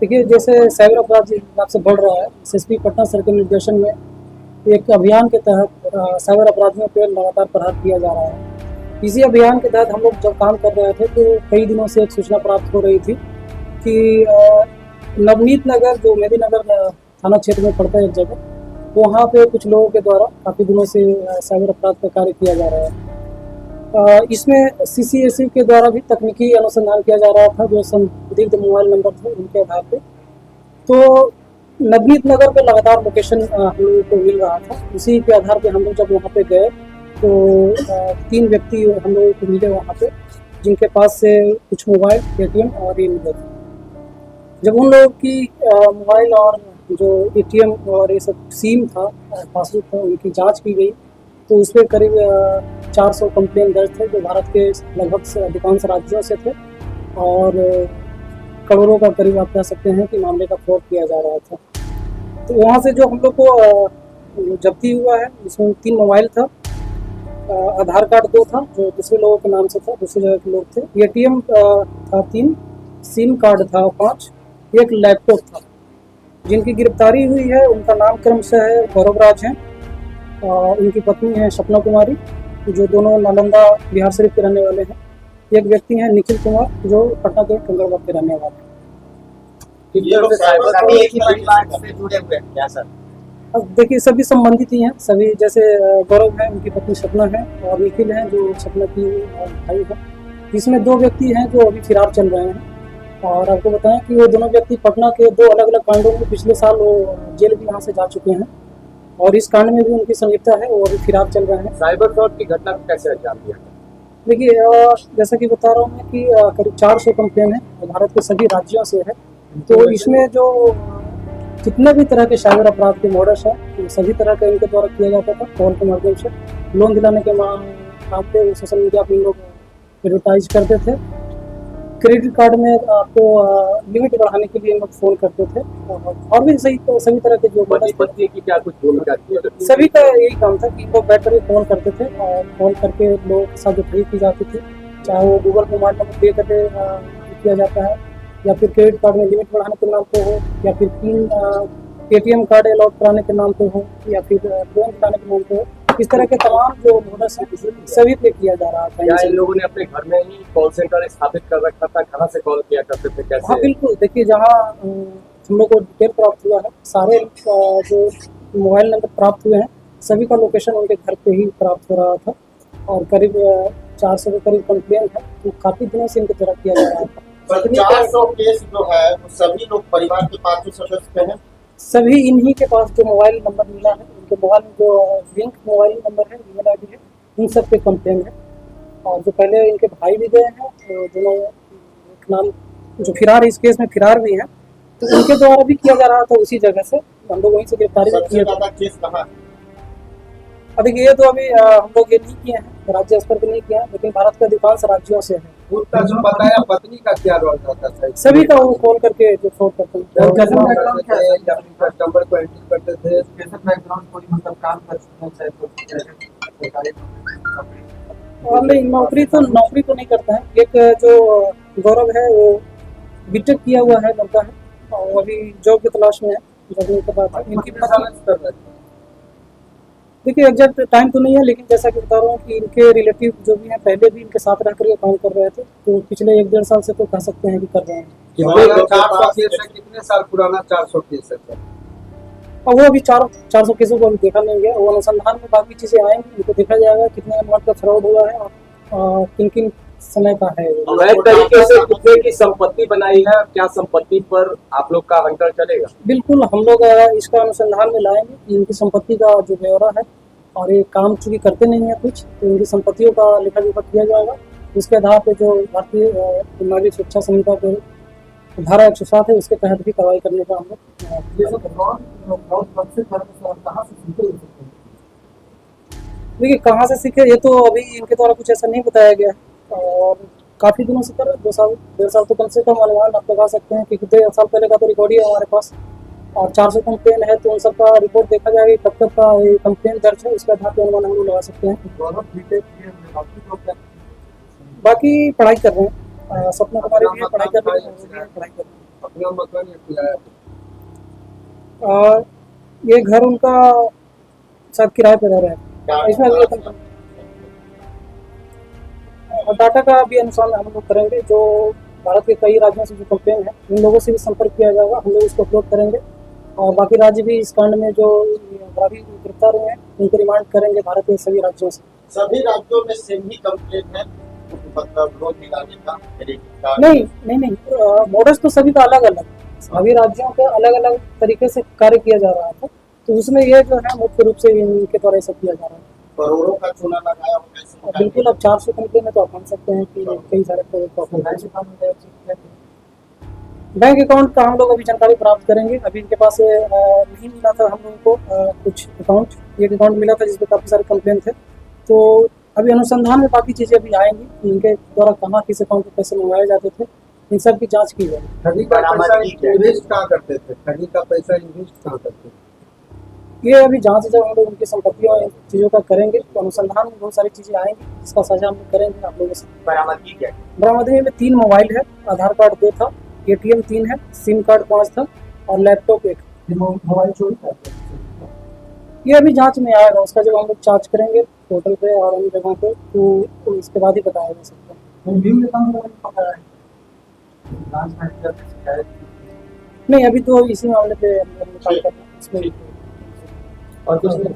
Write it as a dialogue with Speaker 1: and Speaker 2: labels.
Speaker 1: देखिए, जैसे साइबर अपराध जिस हिसाब से बढ़ रहा है, एसएसपी पटना सर के निर्देशन में एक अभियान के तहत साइबर अपराधियों पे लगातार प्रहार किया जा रहा है। इसी अभियान के तहत हम लोग जब काम कर रहे थे तो कई दिनों से एक सूचना प्राप्त हो रही थी कि नवनीत नगर जो मेदीनगर थाना क्षेत्र में पड़ता है एक जगह, वहाँ पे कुछ लोगों के द्वारा काफ़ी दिनों से साइबर अपराध का कार्य किया जा रहा है। इसमें सीसीएससी के द्वारा भी तकनीकी अनुसंधान किया जा रहा था, जो संदिग्ध मोबाइल नंबर थे उनके आधार पे। तो नवनीत नगर पे लगातार लोकेशन हम लोगों को मिल रहा था। उसी के आधार पे हम लोग जब वहाँ पे गए तो 3 व्यक्ति हम लोगों को मिले वहाँ पे, जिनके पास से कुछ मोबाइल, एटीएम और ये मिले थे। जब उन लोगों की मोबाइल और जो एटीएम और ये सब सिम था, पासबुक था, उनकी जांच की गई तो उस पर करीब 400 कंप्लेन दर्ज थे, जो भारत के लगभग अधिकांश राज्यों से थे और करोड़ों का करीब आप कह सकते हैं कि मामले का फ्रॉड किया जा रहा था। तो वहाँ से जो हम लोग को जब्ती हुआ है, इसमें 3 मोबाइल था, आधार कार्ड 2 था जो दूसरे लोगों के नाम से था, दूसरी जगह के लोग थे, एटीएम था 3, सिम कार्ड था 5, एक लैपटॉप था। जिनकी गिरफ्तारी हुई है उनका नाम क्रमशः है गौरव राज है, उनकी पत्नी है सपना कुमारी, जो दोनों नालंदा बिहार शरीफ के रहने वाले हैं। एक व्यक्ति है निखिल कुमार, जो पटना के कंकड़बाग के रहने वाले हैं।
Speaker 2: ये लोग सभी एक ही परिवार से जुड़े हुए हैं क्या सर?
Speaker 1: अब देखिए, सभी संबंधित ही हैं, सभी जैसे गौरव है, उनकी पत्नी सपना है, और निखिल है जो सपना की भाई है। इसमें 2 व्यक्ति हैं जो अभी फिरार चल रहे हैं। और आपको बताएं कि वो दोनों व्यक्ति पटना के 2 अलग अलग कांडों में पिछले साल वो जेल भी यहाँ से जा चुके हैं और इस कांड में भी उनकी संलिप्तता है, वो अभी फिरार चल रहे हैं।
Speaker 2: साइबर फ्रॉड की घटना को कैसे अंजाम दिया?
Speaker 1: देखिए, जैसा कि बता रहा हूँ मैं कि करीब 400 कंप्लेन है, भारत के सभी राज्यों से है। तो इसमें जो जितने भी तरह के साइबर अपराध के मॉडल्स है, सभी तरह का इनके द्वारा किया जाता था। कॉल के माध्यम से लोन दिलाने के नाम पे सोशल मीडिया पर लोग एडवर्टाइज करते थे। क्रेडिट कार्ड में आपको लिमिट बढ़ाने के लिए लोग फोन करते थे, और भी सभी तरह के जो
Speaker 2: पति की क्या कुछ भूमिका थी?
Speaker 1: सभी का यही काम था कि लोग बैठ कर फोन करते थे और फोन करके लोगों के साथ जो ठगी की जाती थी, चाहे वो गूगल पे मोबाइल नंबर पे करके किया जाता है, या फिर क्रेडिट कार्ड में लिमिट बढ़ाने के नाम पे हो, या फिर पिन एटीएम कार्ड अलॉट कराने के नाम पे हो, या फिर लोन दिलाने के नाम पे हो। इस तरह के तमाम जो मोडस हैं सभी पे किया जा रहा था।
Speaker 2: क्या इन लोगों ने अपने घर में ही कॉल सेंटर स्थापित कर रखा था? कहाँ से कॉल किया करते थे, कैसे?
Speaker 1: हाँ बिल्कुल, देखिए जहाँ हम लोग को डिटेल प्राप्त हुआ है, सारे जो मोबाइल नंबर प्राप्त हुए हैं सभी का लोकेशन उनके घर पे ही प्राप्त हो रहा था, और करीब 400 के करीब कंप्लेन है, तो काफ़ी दिनों से इनके द्वारा किया जा रहा था।
Speaker 3: 400 केस जो है वो सभी लोग परिवार के 5 सदस्य पे हैं।
Speaker 1: सभी इन्हीं के पास जो मोबाइल नंबर मिला है, उनके मोबाइल में जो लिंक मोबाइल नंबर है, ईमेल आईडी है, इन सब पे कंप्लेन है। और जो पहले इनके भाई भी गए हैं, तो दोनों एक नाम जो फिरार इस केस में फिरार भी हैं, तो उनके द्वारा भी किया जा रहा था उसी जगह से। हम लोग वहीं से गिरफ्तारी
Speaker 3: सबसे
Speaker 1: किए
Speaker 3: ज्यादा केस कहाँ है?
Speaker 1: अभी ये तो अभी हम लोग ये नहीं किए हैं, राज्य स्तर पर नहीं किया है, लेकिन भारत के अधिकांश राज्यों से है।
Speaker 2: उसका जो बताया पत्नी का क्या रोल रहता था?
Speaker 1: सभी का वो कॉल करके जो फ्रॉड करते हैं।
Speaker 2: कस्टमर को एंट्री करते थे, कैसे बैकग्राउंड कोई मतलब काम कर
Speaker 1: और नहीं, नौकरी तो नहीं करता है। एक जो गौरव है वो बीटेक किया हुआ है, लड़का है, और अभी जॉब की तलाश में है। जब इनके पास इनकी देखिए एग्जैक्ट टाइम तो नहीं है, लेकिन जैसा कि बता रहा हूँ कि इनके रिलेटिव जो भी हैं पहले भी इनके साथ रह कर ये काम कर रहे थे, तो पिछले 1-1.5 साल से तो कह सकते हैं कि कर रहे हैं।
Speaker 2: कितने साल पुराना 400 केस है?
Speaker 1: और वो अभी 400 केसों को अभी देखा नहीं गया, वो अनुसंधान में बाकी चीज़ें आएंगी, उनको देखा जाएगा कितने अमाउंट का फ्रॉड हुआ है और किन किन समय का है।
Speaker 2: अवैध तरीके से कितने की संपत्ति बनाई है, क्या संपत्ति पर आप लोग का हंटर चलेगा?
Speaker 1: बिल्कुल, हम लोग इसका अनुसंधान में लाएंगे कि इनकी संपत्ति का जो ब्यौरा है, और ये काम चूंकि करते नहीं है कुछ, तो इनकी संपत्तियों का लेखा जोखा किया जाएगा। उसके आधार पर जो भारतीय नागरिक सुरक्षा संहिता के धारा 107 है, उसके तहत भी कार्रवाई करने का हम लोग। देखिए कहाँ से सीखे, ये तो अभी इनके द्वारा कुछ ऐसा नहीं बताया गया है, और काफ़ी दिनों से कर 2 साल 1.5 साल तो कम से कम अनुमान आप लगा सकते हैं कि 1.5 साल पहले का तो रिकॉर्ड ही है हमारे पास। और 400 कंप्लेन है, तो उन सब का रिपोर्ट देखा जाएगा कब तक का ये कंप्लेन दर्ज है, उसके आधार पर अनुमान हम लोग लगा सकते हैं। बाकी पढ़ाई कर रहे हैं, सपना कुमारी भी पढ़ाई कर रहे हैं।
Speaker 4: अपना मकान या किराया पे?
Speaker 1: ये घर उनका शायद किराए पर रह रहा है, इसमें अभी और डाटा का भी अनुसार हम लोग करेंगे। जो भारत के कई राज्यों से जो कंप्लेन है उन लोगों से भी संपर्क किया जाएगा, हम लोग इसको अपलोड करेंगे और बाकी राज्य भी इस कांड में जो अपराधी गिरफ्तार हुए हैं उनको रिमांड करेंगे भारत के सभी राज्यों से।
Speaker 3: सभी राज्यों में सेम ही कंप्लेंट है, मतलब लोन दिलाने का, क्रेडिट कार्ड।
Speaker 1: नहीं, मॉडल्स तो सभी का अलग अलग, सभी राज्यों के अलग अलग तरीके से कार्य किया जा रहा था, तो उसमें ये जो है मुख्य रूप से इनके द्वारा सब किया जा रहा है।
Speaker 3: करोड़ों का चूना लगाया होगा इसमें।
Speaker 1: और बिल्कुल अब 400 कंपनी में तो आप मान सकते हैं कि कई सारे बैंक अकाउंट का हम लोग अभी जानकारी प्राप्त करेंगे। अभी इनके पास नहीं मिला था हम लोगों को कुछ अकाउंट, एक अकाउंट मिला था जिसमें काफ़ी सारे कंप्लेन थे, तो अभी अनुसंधान में बाकी चीज़ें अभी आएंगी, इनके द्वारा कहाँ किस अकाउंट में पैसे मंगवाए जाते थे, इन सब की जाँच की जाएगी।
Speaker 4: ठगी का पैसा इन्वेस्ट कहाँ करते थे? ठगी का पैसा इन्वेस्ट कहाँ करते थे?
Speaker 1: ये अभी जाँच जब हम लोग उनकी संपत्तियों और चीज़ों का करेंगे तो अनुसंधान में बहुत सारी चीज़ें आएंगी, जिसका साझा हम लोग करेंगे आप लोगों से।
Speaker 2: बरामदगी क्या है?
Speaker 1: बरामदगी में 3 मोबाइल है, आधार कार्ड 2 था, ATM 3 है, सिम कार्ड 5 था और लैपटॉप 1।
Speaker 4: मोबाइल चोरी करते थे?
Speaker 1: ये अभी जांच में आएगा, उसका जब हम लोग जांच करेंगे पोर्टल पे और अन्य जगहों पे तो इसके बाद ही बताया जा सकता है। नहीं, अभी तो इसी मामले पे हम लोग काम कर रहे हैं, इसमें
Speaker 2: और कुछ नहीं।